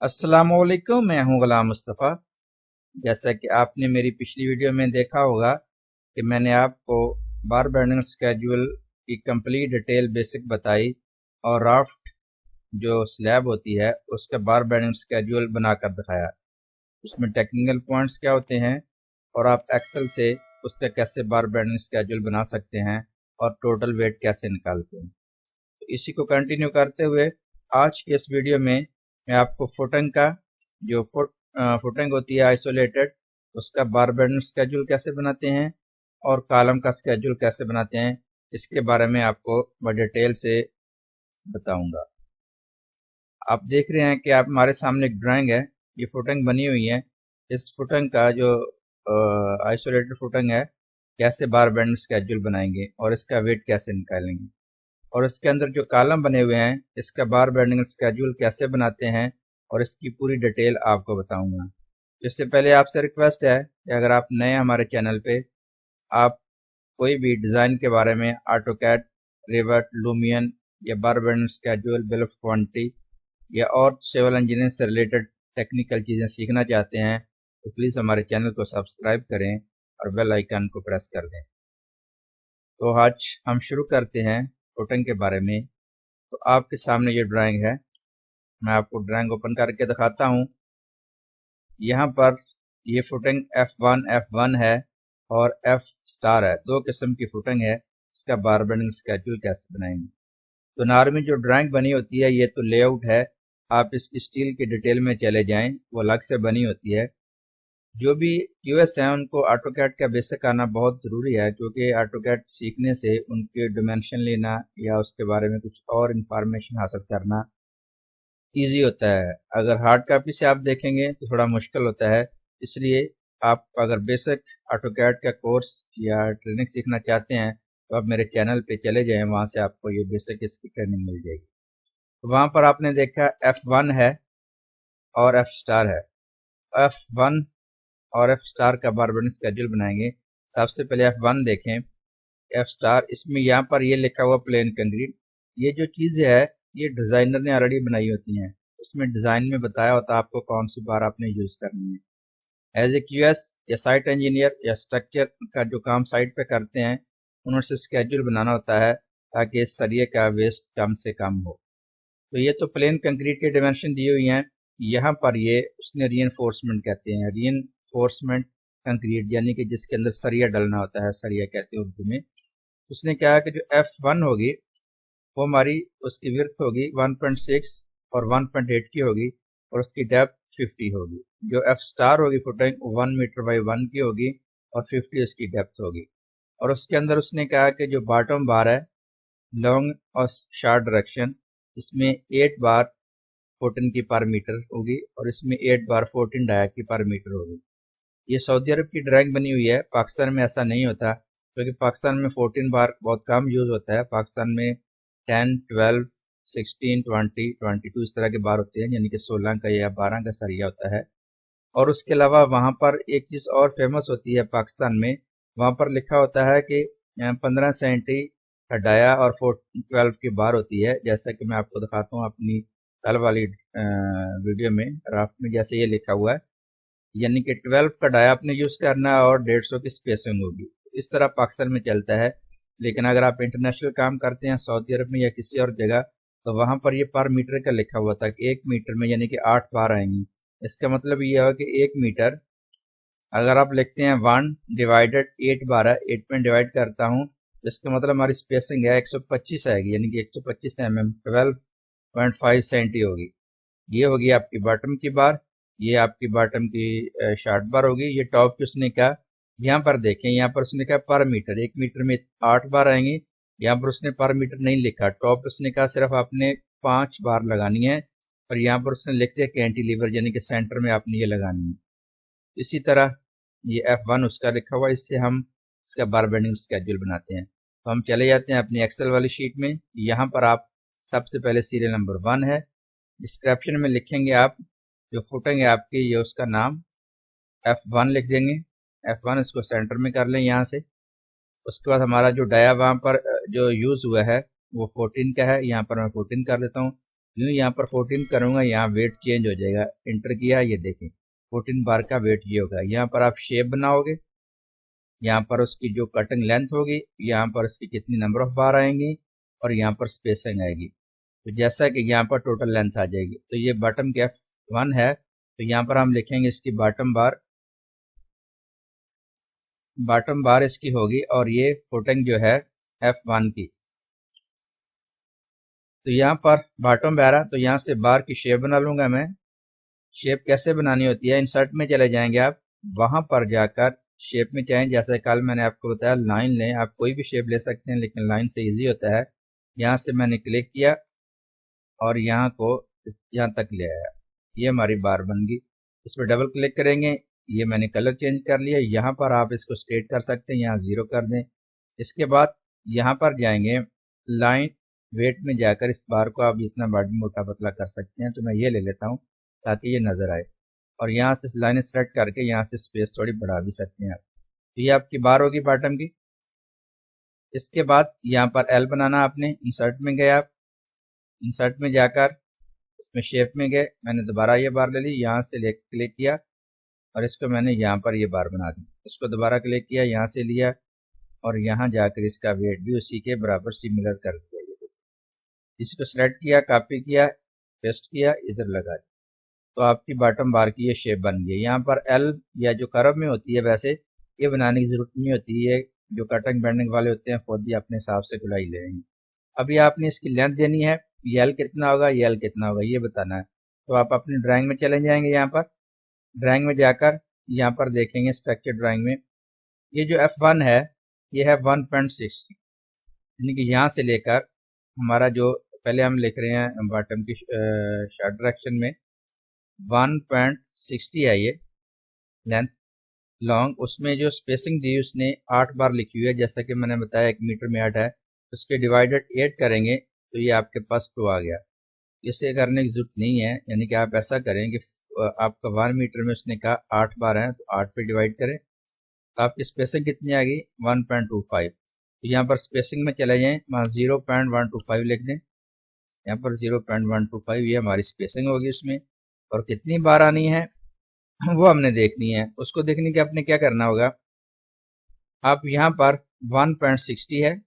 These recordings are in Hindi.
अस्सलामुअलैकुम, मैं हूं गुलाम मुस्तफ़ा। जैसा कि आपने मेरी पिछली वीडियो में देखा होगा कि मैंने आपको बार बेंडिंग स्केड्यूल की कंप्लीट डिटेल बेसिक बताई और राफ्ट जो स्लैब होती है उसका बार बेंडिंग स्केड्यूल बनाकर दिखाया। उसमें टेक्निकल पॉइंट्स क्या होते हैं और आप एक्सेल से उसका कैसे बार बेंडिंग स्केड्यूल बना सकते हैं और टोटल वेट कैसे निकालते हैं। तो इसी को कंटिन्यू करते हुए आज के इस वीडियो में मैं आपको फुटिंग का जो फुटिंग होती है आइसोलेटेड उसका बार बेंडिंग स्केड्यूल कैसे बनाते हैं और कॉलम का स्केड्यूल कैसे बनाते हैं इसके बारे में आपको बड़े डिटेल से बताऊंगा। आप देख रहे हैं कि आप हमारे सामने एक ड्राइंग है, ये फुटिंग बनी हुई है। इस फुटिंग का जो आइसोलेटेड फुटिंग है कैसे बार बेंडिंग स्केड्यूल बनाएंगे और इसका वेट कैसे निकालेंगे और इसके अंदर जो कॉलम बने हुए हैं इसका बार बेंडिंग स्केड्यूल कैसे बनाते हैं और इसकी पूरी डिटेल आपको बताऊंगा। इससे पहले आपसे रिक्वेस्ट है कि अगर आप नए हमारे चैनल पे आप कोई भी डिज़ाइन के बारे में ऑटोकैड, रिवेट, लूमियन या बार bending schedule, bill of quantity या और सिविल इंजीनियरिंग से रिलेटेड टेक्निकल चीज़ें सीखना चाहते हैं तो प्लीज़ हमारे चैनल को सब्सक्राइब करें और बेल आइकन को प्रेस कर दें। तो आज हम शुरू करते हैं फुटिंग के बारे में। तो आपके सामने ये ड्राइंग है, मैं आपको ड्राइंग ओपन करके दिखाता हूँ। यहाँ पर ये फुटिंग F1 है और F स्टार है, दो किस्म की फुटिंग है। इसका बार बेंडिंग स्केड्यूल कैसे बनाएंगे। तो नॉर्मल जो ड्राइंग बनी होती है ये तो लेआउट है, आप इस स्टील की डिटेल में चले जाएं, वो अलग से बनी होती है। जो भी यूएस है उनको ऑटोकैड का बेसिक आना बहुत ज़रूरी है, क्योंकि ऑटोकैड सीखने से उनके डिमेंशन लेना या उसके बारे में कुछ और इंफॉर्मेशन हासिल करना ईजी होता है। अगर हार्ड कॉपी से आप देखेंगे तो थोड़ा मुश्किल होता है। इसलिए आप अगर बेसिक ऑटोकैड का कोर्स या ट्रेनिंग सीखना चाहते हैं तो आप मेरे चैनल पे चले जाएं, वहाँ से आपको ये बेसिक इसकी ट्रेनिंग मिल जाएगी। तो वहाँ पर आपने देखा F1 है और F स्टार है। F1 और F स्टार का बार बेंडिंग स्केड्यूल बनाएंगे। सबसे पहले F1 देखें। F स्टार, इसमें यहाँ पर ये लिखा हुआ प्लेन कंक्रीट। ये जो चीज़ है ये डिज़ाइनर ने ऑलरेडी बनाई होती हैं, उसमें डिज़ाइन में बताया होता है आपको कौन सी बार आपने यूज़ करनी है। एज ए QS या साइट इंजीनियर या स्ट्रक्चर का जो काम साइट पे करते हैं उनसे स्केड्यूल बनाना होता है ताकि इस सरिये का वेस्ट कम से कम हो। तो ये तो प्लेन कंक्रीट के डिमेंशन दी हुई हैं। यहाँ पर ये उसने रीइंफोर्समेंट कहते हैं, रीइंफोर्समेंट कंक्रीट, यानी कि जिसके अंदर सरिया डलना होता है, सरिया कहते हैं उर्दू में। उसने कहा कि जो F1 होगी वो हमारी उसकी विड्थ होगी 1.6 और 1.8 की होगी और उसकी डेप्थ 50 होगी। जो F स्टार होगी फुटिंग 1 मीटर बाई 1 की होगी और 50 उसकी डेप्थ होगी। और उसके अंदर उसने कहा कि जो बॉटम बार है लॉन्ग और शार्ट डायरेक्शन, इसमें 8 बार 14 की पर मीटर होगी और इसमें 8 बार 14 डाया की पर मीटर होगी। ये सऊदी अरब की ड्राइंग बनी हुई है, पाकिस्तान में ऐसा नहीं होता, क्योंकि पाकिस्तान में 14 बार बहुत कम यूज़ होता है। पाकिस्तान में 10, 12, 16, 20, 22 इस तरह के बार होते हैं, यानी कि 16 का या 12 का सरिया होता है। और उसके अलावा वहाँ पर एक चीज़ और फेमस होती है पाकिस्तान में, वहाँ पर लिखा होता है कि 15 सेंटी का डाया और 12 की बार होती है। जैसा कि मैं आपको दिखाता हूँ अपनी कल वाली वीडियो में, राफ्ट में जैसे ये लिखा हुआ है, यानी कि 12 का डाया आपने यूज़ करना है और 150 की स्पेसिंग होगी। इस तरह पाकिस्तान में चलता है। लेकिन अगर आप इंटरनेशनल काम करते हैं सऊदी अरब में या किसी और जगह, तो वहाँ पर ये पर मीटर का लिखा हुआ था कि 1 मीटर में यानी कि 8 बार आएंगी। इसका मतलब ये है कि 1 मीटर अगर आप लिखते हैं 1 डिवाइडेड 8 बार है, 8 में डिवाइड करता हूँ तो इसका मतलब हमारी स्पेसिंग है 125 आएगी, यानी कि 125 mm 12.5 सेंटी होगी। ये होगी आपकी बॉटम की बार, ये आपकी बॉटम की शॉर्ट बार होगी। ये टॉप की उसने कहा, यहाँ पर देखें, यहाँ पर उसने कहा पर मीटर, 1 मीटर में 8 बार आएंगी। यहाँ पर उसने पर मीटर नहीं लिखा, टॉप उसने कहा सिर्फ आपने 5 बार लगानी है और यहाँ पर उसने लिख दिया कैंटिलीवर, यानी कि सेंटर में आपने ये लगानी है। इसी तरह ये F1 उसका लिखा हुआ, इससे हम इसका बार बेंडिंग स्केड्यूल बनाते हैं। तो हम चले जाते हैं अपनी एक्सेल वाली शीट में। यहाँ पर आप सबसे पहले सीरियल नंबर 1 है, डिस्क्रिप्शन में लिखेंगे आप जो फुटिंग है आपकी, ये उसका नाम F1 लिख देंगे। F1 इसको सेंटर में कर लें यहाँ से। उसके बाद हमारा जो डाया वहाँ पर जो यूज़ हुआ है वो 14 का है, यहाँ पर मैं 14 कर देता हूँ। यूँ यहाँ पर 14 करूँगा, यहाँ वेट चेंज हो जाएगा। इंटर किया, ये देखें 14 बार का वेट ये होगा। यहाँ पर आप शेप बनाओगे, यहाँ पर उसकी जो कटिंग लेंथ होगी, यहाँ पर उसकी कितनी नंबर ऑफ बार आएंगी और यहाँ पर स्पेसिंग आएगी। तो जैसा कि यहाँ पर टोटल लेंथ आ जाएगी। तो ये बॉटम की F1 है, तो यहाँ पर हम लिखेंगे इसकी बॉटम बार इसकी होगी और ये फुटिंग जो है F1 की। तो यहाँ पर बॉटम बार है, तो यहाँ से बार की शेप बना लूंगा मैं। शेप कैसे बनानी होती है, इंसर्ट में चले जाएंगे आप, वहां पर जाकर शेप में चाहें, जैसे कल मैंने आपको बताया लाइन लें, आप कोई भी शेप ले सकते हैं लेकिन लाइन से इजी होता है। यहाँ से मैंने क्लिक किया और यहाँ को यहाँ तक ले आया, ये हमारी बार बन गई। इस पर डबल क्लिक करेंगे, ये मैंने कलर चेंज कर लिया। यहाँ पर आप इसको स्ट्रेट कर सकते हैं, यहाँ 0 कर दें। इसके बाद यहाँ पर जाएंगे, लाइन वेट में जाकर इस बार को आप जितना बड़ा मोटा पतला कर सकते हैं। तो मैं ये ले लेता हूँ ताकि ये नज़र आए, और यहाँ से लाइन सेलेक्ट करके यहाँ से स्पेस थोड़ी बढ़ा भी सकते हैं आप। तो ये आपकी बार होगी बॉटम की। इसके बाद यहाँ पर एल बनाना आपने, इंसर्ट में गए आप, इंसर्ट में जाकर इसमें शेप में गए, मैंने दोबारा ये बार ले ली, यहाँ से क्लिक किया और इसको मैंने यहाँ पर ये बार बना दी। इसको दोबारा क्लिक किया, यहाँ से लिया और यहाँ जाकर इसका वेट भी उसी के बराबर सिमिलर कर दिया। इसको सेलेक्ट किया, कॉपी किया, पेस्ट किया, इधर लगा दिया। तो आपकी बॉटम बार की ये शेप बन गई। यहाँ पर एल या जो कर्व में होती है, वैसे ये बनाने की जरूरत नहीं होती है, जो कटिंग बेंडिंग वाले होते हैं खुद ही अपने हिसाब से गुलाई लेंगे। अभी आपने इसकी लेंथ देनी है, ये एल कितना होगा, ये एल कितना होगा, ये बताना है। तो आप अपनी ड्राइंग में चले जाएंगे, यहाँ पर ड्राइंग में जाकर यहाँ पर देखेंगे स्ट्रक्चर ड्राइंग में, ये जो F1 है ये है 1.6, यानी कि यहाँ से लेकर हमारा जो पहले हम लिख रहे हैं बॉटम की शॉर्ट डायरेक्शन में 1.60 है ये लेंथ लॉन्ग। उसमें जो स्पेसिंग दी उसने 8 बार लिखी हुई है, जैसा कि मैंने बताया 1 मीटर में 8 है, उसके डिवाइडेड 8 करेंगे तो ये आपके पास 2 आ गया। इसे करने की जरूरत नहीं है, यानी कि आप ऐसा करें कि आपका 1 मीटर में उसने कहा 8 बार है, तो 8 पे डिवाइड करें, तो आपकी स्पेसिंग कितनी आ गई 1.25। तो यहाँ पर स्पेसिंग में चले जाएं, वहाँ 0.125 लिख दें, यहाँ पर 0.125 ये हमारी स्पेसिंग होगी उसमें। और कितनी बार आनी है वो हमने देखनी है। उसको देखने के आपने क्या करना होगा, आप यहाँ पर 1.60 है,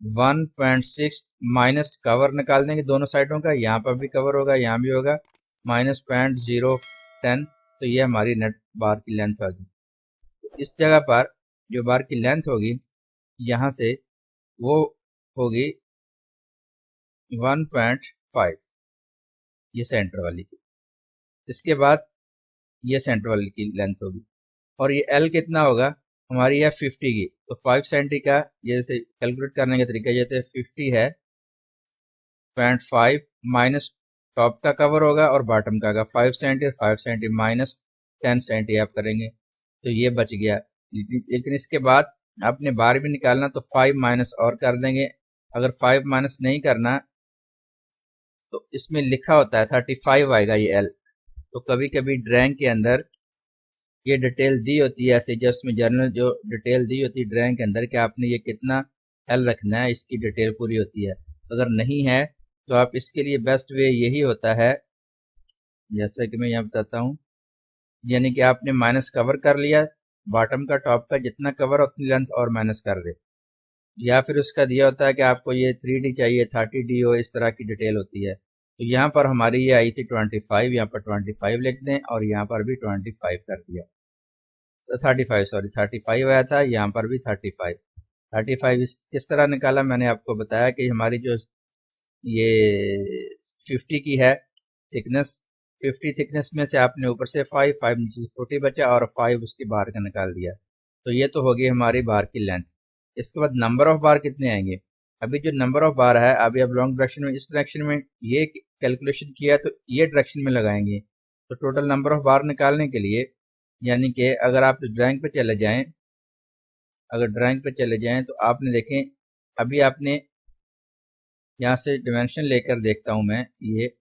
1.6 माइनस कवर निकाल देंगे दोनों साइडों का, यहाँ पर भी कवर होगा, यहाँ भी होगा, -0.010। तो ये हमारी नेट बार की लेंथ होगी। इस जगह पर जो बार की लेंथ होगी यहाँ से वो होगी 1.5, ये सेंटर वाली की। इसके बाद ये सेंटर वाली की लेंथ होगी, और ये एल कितना होगा, हमारी है 50 की। तो 5 सेंटी का जैसे कैलकुलेट करने का तरीका ये, 50 है 0.5 माइनस टॉप का कवर होगा और बॉटम का 5 सेंटी, 5 सेंटी माइनस 10 सेंटी आप करेंगे, तो ये बच गया। लेकिन इसके बाद आपने बार भी निकालना, तो 5 माइनस और कर देंगे। अगर 5 माइनस नहीं करना तो इसमें लिखा होता है 35 आएगा ये एल। तो कभी कभी ड्राइंग के अंदर ये डिटेल दी होती है, ऐसे जस्ट में जर्नल जो डिटेल दी होती है ड्राइंग के अंदर कि आपने ये कितना एल रखना है, इसकी डिटेल पूरी होती है। अगर नहीं है तो आप इसके लिए बेस्ट वे यही होता है, जैसा कि मैं यहाँ बताता हूँ, यानी कि आपने माइनस कवर कर लिया, बॉटम का टॉप का जितना कवर उतनी लेंथ और माइनस कर दे। या फिर उसका दिया होता है कि आपको ये 3D चाहिए 30D हो, इस तरह की डिटेल होती है। तो यहाँ पर हमारी ये आई थी 25, यहाँ पर 25 लिख दें और यहाँ पर भी 25 कर दिया, तो 35 आया था, यहाँ पर भी 35 किस तरह निकाला मैंने आपको बताया कि हमारी जो ये 50 की है थिकनेस, 50 थिकनेस में से आपने ऊपर से 5 नीचे से 40 बचा और 5 उसकी बाहर का निकाल दिया। तो ये तो होगी हमारी बार की लेंथ। इसके बाद नंबर ऑफ बार कितने आएंगे, अभी जो नंबर ऑफ बार है, अभी अब लॉन्ग डायरेक्शन में इस डायरेक्शन में ये कैलकुलेशन किया तो ये डायरेक्शन में लगाएंगे। तो टोटल नंबर ऑफ बार निकालने के लिए, यानी कि अगर आप ड्राइंग पे चले जाएं, तो आपने देखें अभी आपने यहाँ से डिमेंशन लेकर देखता हूं मैं, ये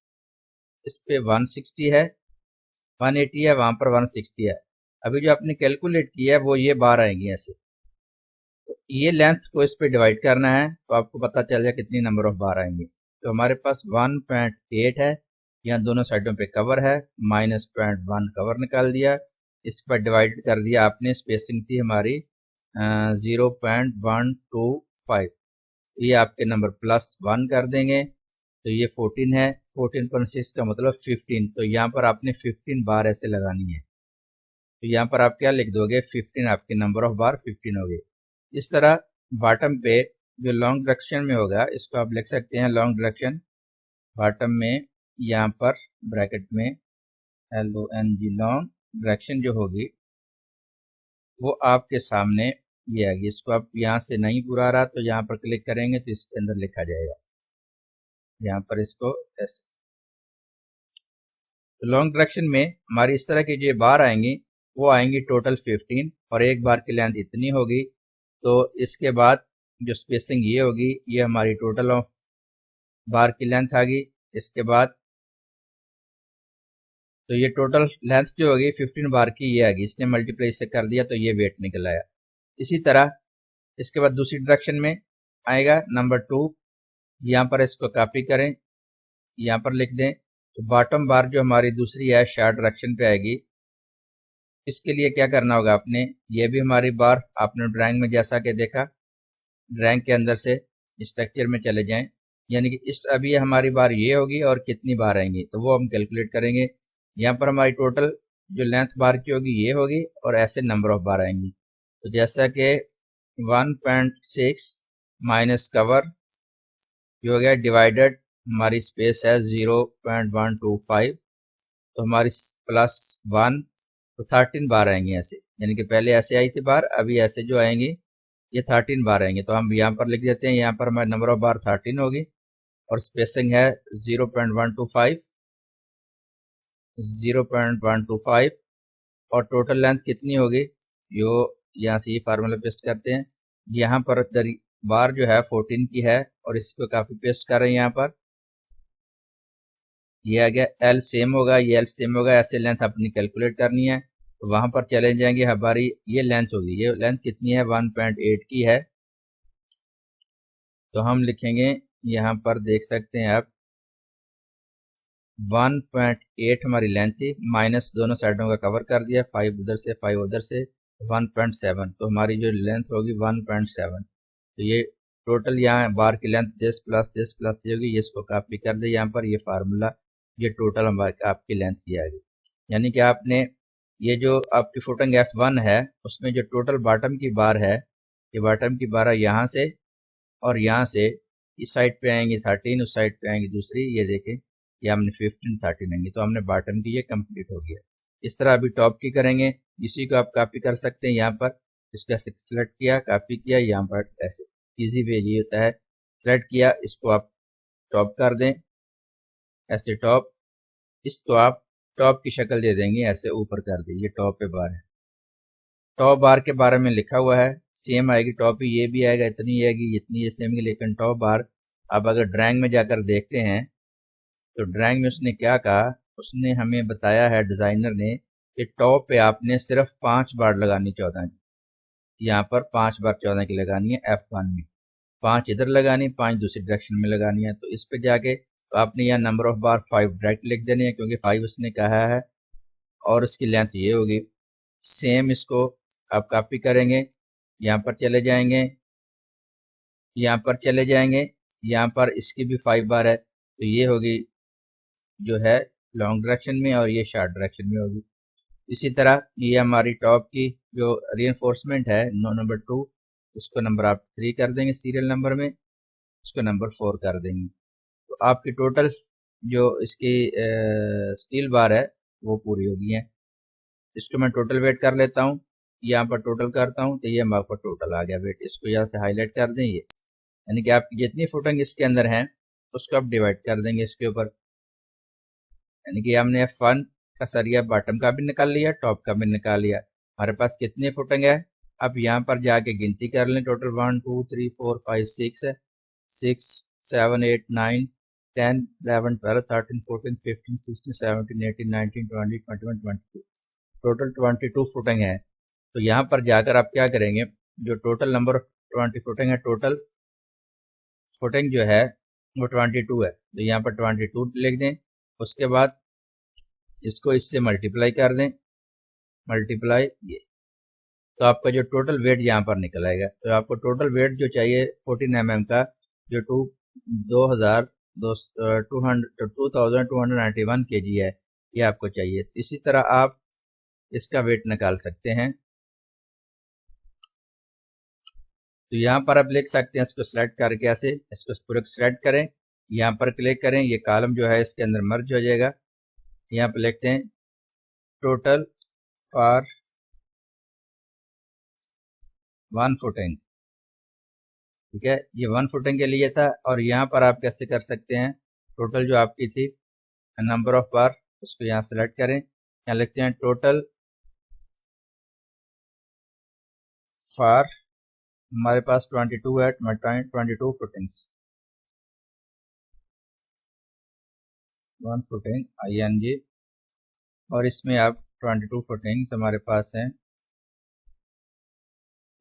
इस पे 160 है, 180 है, वहां पर 160 है। अभी जो आपने कैलकुलेट किया है वो ये बार आएंगी ऐसे। तो ये लेंथ को इस पे डिवाइड करना है तो आपको पता चल जाए कितनी नंबर ऑफ बार आएंगे। तो हमारे पास 1.8 है, यहाँ दोनों साइडों पे कवर है, -0.1 कवर निकाल दिया, इस पर डिवाइड कर दिया आपने, स्पेसिंग थी हमारी 0.125, ये आपके नंबर +1 कर देंगे, तो ये 14 है, 14.6 का मतलब 15, तो यहाँ पर आपने 15 बार ऐसे लगानी है, तो यहाँ पर आप क्या लिख दोगे 15, आपके नंबर ऑफ बार 15 हो गए। इस तरह बॉटम पे जो लॉन्ग डायरेक्शन में होगा, इसको आप लिख सकते हैं लॉन्ग डायरेक्शन, बॉटम में यहाँ पर ब्रैकेट में LONG लॉन्ग डायरेक्शन जो होगी वो आपके सामने ये आएगी। इसको आप यहाँ से नहीं पूरा रहा तो यहाँ पर क्लिक करेंगे तो इसके अंदर लिखा जाएगा, यहाँ पर इसको ऐसे। तो लॉन्ग डायरेक्शन में हमारी इस तरह की जो बार आएंगी वो आएंगी टोटल 15 और एक बार की लेंथ इतनी होगी। तो इसके बाद जो स्पेसिंग ये होगी ये हमारी टोटल ऑफ बार की लेंथ आ गई। इसके बाद तो ये टोटल लेंथ जो होगी 15 बार की ये आ गई, इसने मल्टीप्लाई इससे कर दिया तो ये वेट निकल आया। इसी तरह इसके बाद दूसरी डायरेक्शन में आएगा नंबर 2, यहाँ पर इसको कॉपी करें, यहाँ पर लिख दें, तो बॉटम बार जो हमारी दूसरी है शार्ट डायरेक्शन पे आएगी। इसके लिए क्या करना होगा आपने, ये भी हमारी बार आपने ड्राइंग में जैसा कि देखा, ड्राइंग के अंदर से स्ट्रक्चर में चले जाएं, यानी कि इस अभी हमारी बार ये होगी और कितनी बार आएंगी तो वो हम कैलकुलेट करेंगे। यहाँ पर हमारी टोटल जो लेंथ बार की होगी ये होगी और ऐसे नंबर ऑफ बार आएंगी। तो जैसा कि 1.6 माइनस कवर जो हो गया डिवाइडेड हमारी स्पेस है 0.125, तो हमारी +1 तो 13 बार आएंगी ऐसे, यानी कि पहले ऐसे आई थी बार, अभी ऐसे जो आएंगी ये 13 बार आएंगे। तो हम यहाँ पर लिख देते हैं, यहाँ पर हमारी नंबर ऑफ बार 13 होगी और स्पेसिंग है 0.125 और टोटल लेंथ कितनी होगी, जो यहाँ से ये फार्मूला पेस्ट करते हैं। यहाँ पर बार जो है 14 की है और इसको काफी पेस्ट कर रहे हैं, यहाँ पर ये आ गया, L सेम होगा, ये L सेम होगा, ऐसे लेंथ अपनी कैलकुलेट करनी है। तो वहां पर चले जाएंगे, हमारी ये लेंथ होगी, ये लेंथ कितनी है 1.8 की है, तो हम लिखेंगे यहाँ पर देख सकते हैं आप 1.8 हमारी लेंथ थी, माइनस दोनों साइडों का कवर कर दिया, 5 उधर से 5 उधर से 1.7, तो हमारी जो लेंथ होगी 1.7। तो ये टोटल यहाँ बार की लेंथ दिस प्लस ये होगी, ये इसको कॉपी कर दे यहाँ पर, ये फार्मूला, ये टोटल हमारी आपकी लेंथ की आएगी। यानी कि आपने ये जो आपकी फुटिंग F1 है उसमें जो टोटल बॉटम की बार है, ये बॉटम की बार यहाँ से और यहाँ से इस साइड पे आएंगी 13, उस साइड पे आएंगी दूसरी, ये देखें ये हमने 15 13 आएंगी, तो हमने बॉटम की ये कंप्लीट हो गया। इस तरह अभी टॉप की करेंगे, इसी को आप कॉपी कर सकते हैं, यहाँ पर इसका सिलेक्ट किया, कॉपी किया, यहाँ पर ऐसे इजी वे ये होता है, सेलेक्ट किया, इसको आप टॉप कर दें, ऐसे टॉप, इसको आप टॉप की शक्ल दे देंगे, ऐसे ऊपर कर दें, ये टॉप पे बार है। टॉप बार के बारे में लिखा हुआ है, सेम आएगी टॉप, ये भी आएगा, इतनी आएगी, इतनी ये सेम, लेकिन टॉप बार अब अगर ड्राइंग में जाकर देखते हैं तो ड्राइंग में उसने क्या कहा, उसने हमें बताया है डिजाइनर ने कि टॉप पे आपने सिर्फ 5 बार लगानी 14 की, यहाँ पर 5 बार 14 की लगानी है F1 में, 5 इधर लगानी, 5 दूसरी डायरेक्शन में लगानी है। तो इस पे जाके तो आपने यहाँ नंबर ऑफ बार 5 डायरेक्ट लिख देनी है, क्योंकि 5 उसने कहा है और उसकी लेंथ ये होगी। सेम इसको आप कॉपी करेंगे, यहाँ पर चले जाएंगे, यहाँ पर चले जाएंगे, यहाँ पर इसकी भी 5 बार है, तो ये होगी जो है लॉन्ग डायरेक्शन में और ये शॉर्ट डायरेक्शन में होगी। इसी तरह ये हमारी टॉप की जो रीइंफोर्समेंट है नंबर 2, उसको नंबर आप 3 कर देंगे सीरियल नंबर में, इसको नंबर 4 कर देंगे। तो आपकी टोटल जो इसकी स्टील बार है वो पूरी होगी है। इसको मैं टोटल वेट कर लेता हूँ, यहाँ पर टोटल करता हूँ तो ये हमारे पास टोटल आ गया वेट। इसको यहाँ से हाईलाइट कर दें, ये यानी कि आपकी जितनी फुटिंग इसके अंदर है उसको आप डिवाइड कर देंगे इसके ऊपर, यानी कि हमने F1 का सरिया बॉटम का भी निकाल लिया, टॉप का भी निकाल लिया। हमारे पास कितनी फुटिंग है, अब यहाँ पर जाके गिनती कर लें, टोटल 1 2 3 4 5 6 है, 6 7 8 9 10 11 12 13 14 15 16 17 18 19 20 21 22, टोटल 22 फुटिंग है। तो यहाँ पर जाकर आप क्या करेंगे, जो टोटल नंबर 20 फुटिंग है, टोटल फुटिंग जो है वो 22 है, तो यहाँ पर 22 लिख दें। उसके बाद इसको इससे मल्टीप्लाई कर दें, मल्टीप्लाई ये, तो आपका जो टोटल वेट यहाँ पर निकल आएगा। तो आपको टोटल वेट जो चाहिए 14 mm का, जो 2291 kg है, ये आपको चाहिए। इसी तरह आप इसका वेट निकाल सकते हैं। तो यहाँ पर आप लिख सकते हैं, इसको सिलेक्ट करके ऐसे इसको पूरे सिलेक्ट करें, यहाँ पर क्लिक करें, ये कॉलम जो है इसके अंदर मर्ज हो जाएगा। यहाँ पर लिखते हैं टोटल फॉर 1 फुटिंग, ठीक है, ये 1 फुटिंग के लिए था। और यहाँ पर आप कैसे कर सकते हैं, टोटल जो आपकी थी नंबर ऑफ बार, उसको यहाँ सेलेक्ट करें, यहाँ लिखते हैं टोटल फॉर, हमारे पास 22 है, 22 फुटिंग्स, 1 फुटिंग ING, और इसमें आप 22 फुटिंग्स हमारे पास हैं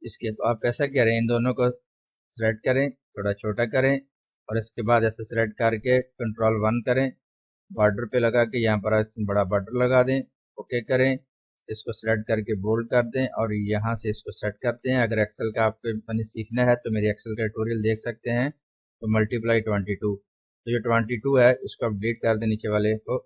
इसके। तो आप ऐसा करें, इन दोनों को सेलेक्ट करें, थोड़ा छोटा करें, और इसके बाद ऐसे सेलेक्ट करके कंट्रोल 1 करें, बॉर्डर पे लगा के यहाँ पर बड़ा बॉर्डर लगा दें, ओके करें, इसको सेलेक्ट करके बोल्ड कर दें, और यहाँ से इसको सेट करते हैं। अगर एक्सेल का आपको मैंने सीखना है तो मेरे एक्सेल का ट्यूटोरियल देख सकते हैं। तो मल्टीप्लाई 22, तो जो 22 है इसको आप डिलीट कर दें नीचे वाले को।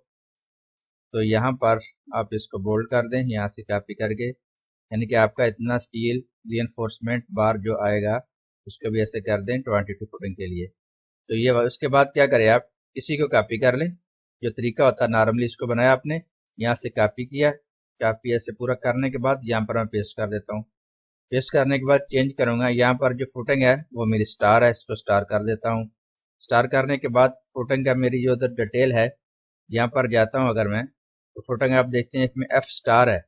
तो यहाँ पर आप इसको बोल्ड कर दें, यहाँ से कॉपी करके, यानी कि आपका इतना स्टील रीइंफोर्समेंट बार जो आएगा उसको भी ऐसे कर दें 22 फुटिंग के लिए। तो ये उसके बाद क्या करें, आप किसी को कॉपी कर लें, जो तरीका होता है नॉर्मली इसको बनाया आपने, यहाँ से कॉपी किया, कॉपी ऐसे पूरा करने के बाद यहाँ पर मैं पेस्ट कर देता हूँ। पेस्ट करने के बाद चेंज करूँगा, यहाँ पर जो फुटिंग है वो मेरी स्टार है, इसको स्टार कर देता हूँ। स्टार करने के बाद फुटिंग का मेरी जो उधर डिटेल है, यहाँ पर जाता हूँ अगर मैं, तो फुटिंग आप देखते हैं इसमें F स्टार है,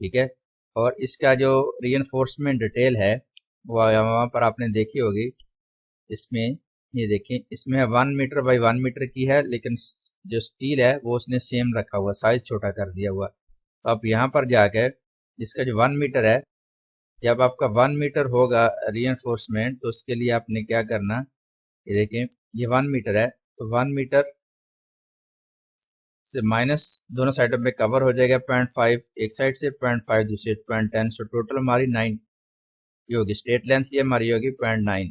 ठीक है। और इसका जो रीइंफोर्समेंट डिटेल है वो वहाँ पर आपने देखी होगी, इसमें ये देखें, इसमें 1 मीटर बाई 1 मीटर की है, लेकिन जो स्टील है वो उसने सेम रखा हुआ, साइज छोटा कर दिया हुआ। तो आप यहाँ पर जाकर इसका जो 1 मीटर है, जब आपका 1 मीटर होगा रीइंफोर्समेंट, तो उसके लिए आपने क्या करना, ये देखें ये 1 मीटर है, तो 1 मीटर से माइनस दोनों साइडों पे कवर हो जाएगा 0.5 एक साइड से, 0.5 दूसरी 0.10, सो टोटल हमारी 9 ये होगी। स्ट्रेट लेंथ ये हमारी होगी 0.9,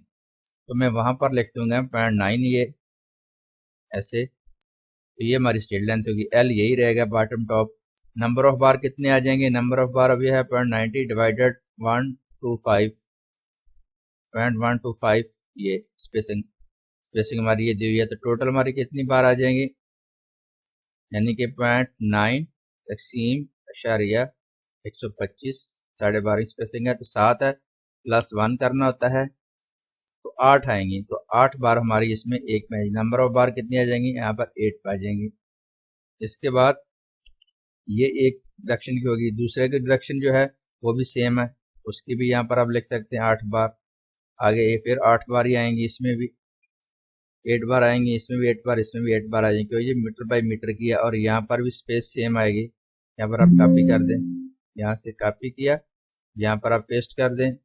तो मैं वहां पर लिख दूंगा 0.9 ये ऐसे, तो ये हमारी स्ट्रेट लेंथ होगी। L यही रहेगा बॉटम टॉप। नंबर ऑफ बार कितने आ जाएंगे, नंबर ऑफ बार अभी है 0.90 डिवाइडेड 125, ये स्पेसिंग हमारी ये दी हुई है। तो टोटल हमारी कितनी बार आ जाएंगी, यानी कि 0.9 तकसीम अशारिया 125, 12.5 स्पेसिंग है, तो 7 है, प्लस 1 करना होता है, तो 8 आएंगी। तो 8 बार हमारी इसमें एक में नंबर ऑफ बार कितनी आ जाएंगी, यहाँ पर 8 आ जाएंगी। इसके बाद ये एक डायरेक्शन की होगी, दूसरे की डायरेक्शन जो है वो भी सेम है, उसकी भी यहाँ पर आप लिख सकते हैं 8 बार। आगे फिर 8 बार ही आएंगी, इसमें भी 8 बार आएंगी, इसमें भी 8 बार, इसमें भी 8 बार आ जाएंगी, क्योंकि ये मीटर बाई मीटर की है। और यहाँ पर भी स्पेस सेम आएगी, यहाँ पर आप कॉपी कर दें, यहाँ से कॉपी किया, यहाँ पर आप पेस्ट कर दें,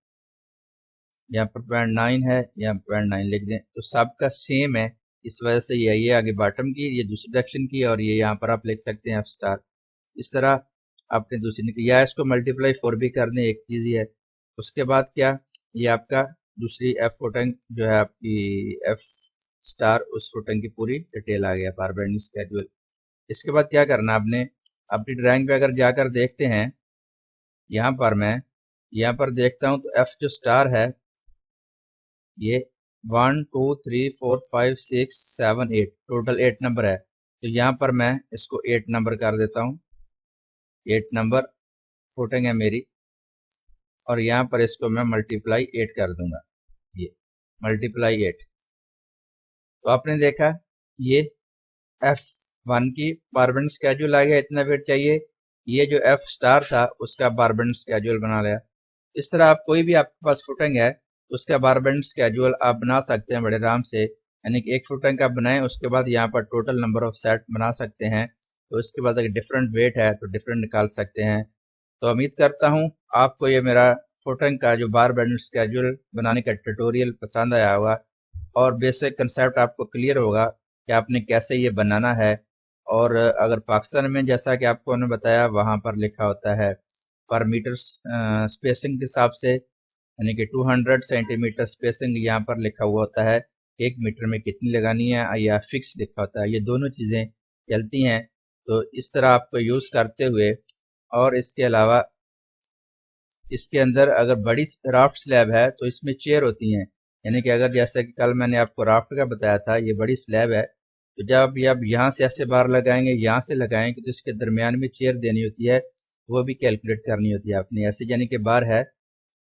यहाँ पर 0.9 है, यहाँ 0.9 लिख दें, तो सबका सेम है। इस वजह से ये आगे बॉटम की, ये दूसरी डायरेक्शन की, और ये यहाँ पर आप लिख सकते हैं F स्टार। इस तरह आपने दूसरी निकली, या इसको मल्टीप्लाई 4 भी कर दें, एक चीज़ ही है। उसके बाद क्या, ये आपका दूसरी F फुटिंग जो है आपकी F स्टार, उस फुटिंग की पूरी डिटेल आ गया बार बेंडिंग स्केड्यूल। इसके बाद क्या करना आपने, अपनी ड्राइंग पे अगर जाकर देखते हैं, यहाँ पर मैं यहाँ पर देखता हूँ, तो F जो स्टार है ये 1 2 3 4 5 6 7 8 टोटल 8 नंबर है। तो यहाँ पर मैं इसको 8 नंबर कर देता हूँ, 8 नंबर फुटिंग है मेरी, और यहाँ पर इसको मैं मल्टीप्लाई 8 कर दूंगा, ये मल्टीप्लाई 8। तो आपने देखा ये F1 की बारबेंड स्केड्यूल आ गया, इतना वेट चाहिए। ये जो F स्टार था उसका बारबेंड स्केड्यूल बना लिया। इस तरह आप कोई भी आपके पास फुटिंग है उसका बारबेंड स्केड्यूल आप बना सकते हैं बड़े आराम से, यानी कि एक फुटिंग का बनाएं, उसके बाद यहाँ पर टोटल नंबर ऑफ सेट बना सकते हैं। तो उसके बाद अगर डिफरेंट वेट है तो डिफरेंट निकाल सकते हैं। तो उम्मीद करता हूँ आपको ये मेरा फुटिंग का जो बारबेंड स्केड्यूल बनाने का ट्यूटोरियल पसंद आया होगा। और बेसिक कंसेप्ट आपको क्लियर होगा कि आपने कैसे ये बनाना है। और अगर पाकिस्तान में जैसा कि आपको उन्होंने बताया वहाँ पर लिखा होता है पर मीटर स्पेसिंग के हिसाब से, यानी कि 200 सेंटीमीटर स्पेसिंग यहाँ पर लिखा हुआ होता है, 1 मीटर में कितनी लगानी है या फिक्स लिखा होता है। ये दोनों चीज़ें चलती हैं। तो इस तरह आपको यूज़ करते हुए, और इसके अलावा इसके अंदर अगर बड़ी राफ्ट स्लैब है तो इसमें चेयर होती हैं, यानी कि अगर जैसे कि कल मैंने आपको राफ्ट का बताया था, ये बड़ी स्लैब है, तो जब ये आप यहाँ से ऐसे बार लगाएंगे, यहाँ से लगाएंगे, तो इसके दरमियान में चेयर देनी होती है, वो भी कैलकुलेट करनी होती है आपने। ऐसे यानी कि बार है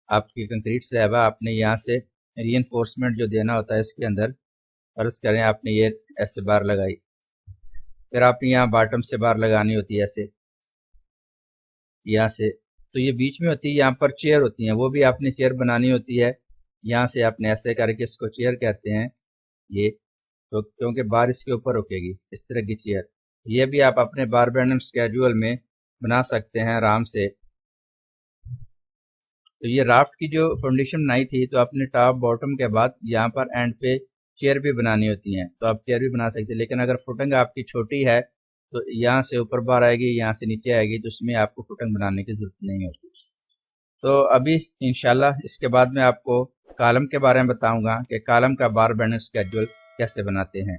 आपकी कंक्रीट स्लैब है, आपने यहाँ से रीइंफोर्समेंट जो देना होता है इसके अंदर, फर्ज करें आपने ये ऐसे बार लगाई, फिर आपने यहाँ बॉटम से बार लगानी होती है ऐसे यहाँ से, तो ये बीच में होती है, यहाँ पर चेयर होती हैं, वो भी आपने चेयर बनानी होती है। यहाँ से आपने ऐसे करके, इसको चेयर कहते हैं ये, तो क्योंकि बार इसके ऊपर रुकेगी, इस तरह की चेयर। ये भी आप अपने बार बैंडिंग स्केड्यूल में बना सकते हैं आराम से। तो ये राफ्ट की जो फाउंडेशन बनाई थी, तो आपने टॉप बॉटम के बाद यहाँ पर एंड पे चेयर भी बनानी होती हैं, तो आप चेयर भी बना सकते हैं। लेकिन अगर फुटिंग आपकी छोटी है तो यहाँ से ऊपर बार आएगी, यहाँ से नीचे आएगी, तो उसमें आपको फुटिंग बनाने की जरूरत नहीं होती। तो अभी इंशाल्लाह इसके बाद मैं आपको कॉलम के बारे में बताऊंगा कि कॉलम का बार बैंडिंग स्केड्यूल कैसे बनाते हैं।